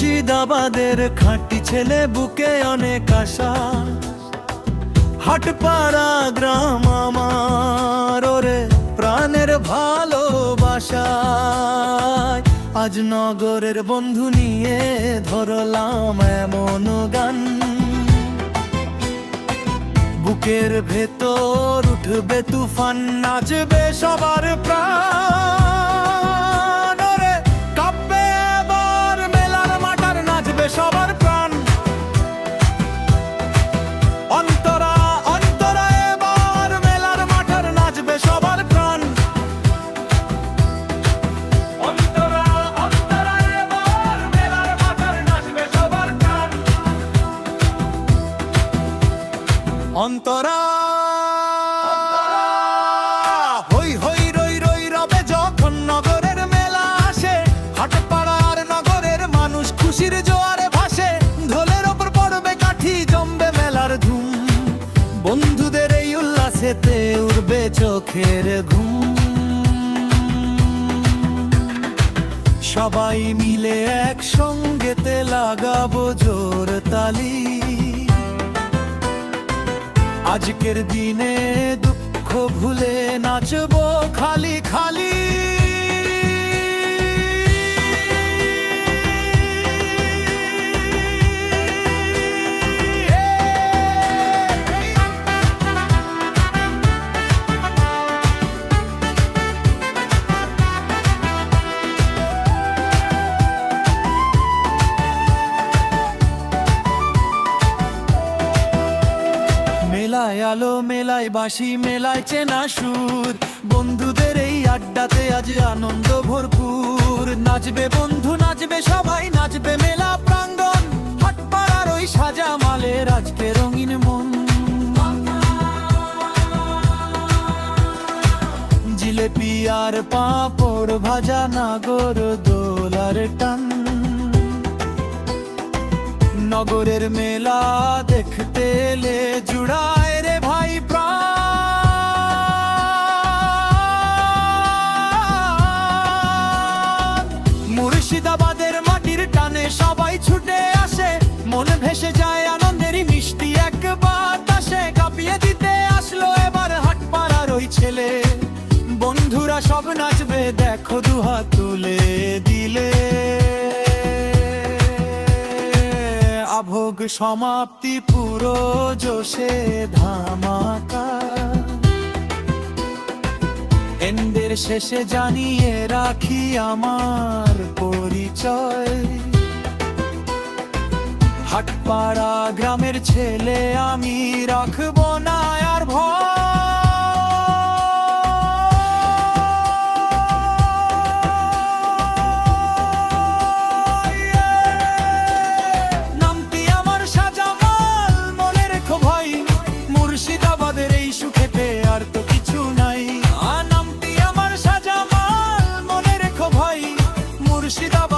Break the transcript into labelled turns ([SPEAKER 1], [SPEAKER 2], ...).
[SPEAKER 1] মুর্শিদাবাদের খাঁটি ছেলে, বুকে অনেক আশা। হাটপাড়া গ্রাম আমার, ওরে প্রাণের ভালোবাসা। আজ নগরের বন্ধু নিয়ে ধরলাম এমন গান, বুকের ভেতর উঠবে তুফান, নাচবে সবার প্রাণ। ওরে কাঁপবে এবার মেলার মাঠার, নাচবে সবার প্রাণ। অন্তরা অন্তরা এবার মেলার মাঠার, নাচবে সবার প্রাণ। অন্তরা অন্তরা এবার মেলার মাঠার, নাচবে সবার প্রাণ। অন্তরা হই হই রই রই রবে যখন নগরের মেলা আসে। হাটপাড়ার নগরের মানুষ খুশির জোয়ারে ভাসে। ঢোলের ওপর পড়বে কাঠি, জমবে মেলার ধুম। বন্ধুদের এই উল্লাসেতে উড়বে চোখের ঘুম। সবাই মিলে একসঙ্গেতে লাগাবো জোর তালি। আজকের দিনে দুঃখ ভুলে নাচবো খালি খালি। মেলায় আলো, মেলায় বাঁশি, মেলায় চেনা সুর। বন্ধুদের এই আড্ডাতে আজ আনন্দ ভরপুর। নাচবে বন্ধু, নাচবে সবাই, নাচবে মেলা প্রাঙ্গণ। হাটপাড়ার ওই সাজা মালের আজকে রঙিন মন। জিলেপি আর পাঁপড় ভাজা, নাগর দোলার টান। নগরের মেলা দেখতে এলে জুড়ায় রে ভাই প্রাণ। মুর্শিদাবাদের মাটির টানে সবাই ছুটে আসে। মন ভেসে যায় আনন্দেরই মিষ্টি এক বাতাসে। কাঁপিয়ে দিতে আসলো এবার হাটপাড়ার ওই ছেলে। বন্ধুরা সব নাচবে, দেখো দুহাত তুলে দিলে। আভোগ সমাপ্তি, পুরো জোশে ধামাকা। এন্ডের শেষে জানিয়ে রাখি আমার পরিচয়। হাটপাড়া গ্রামের ছেলে আমি, রাখবো না আর ভয়। মুর্শিদাবাদের এই সুখেতে আর তো কিছু নাই। নামটি আমার সাজা মাল, মনে রেখো ভাই। মুর্শিদাবাদ।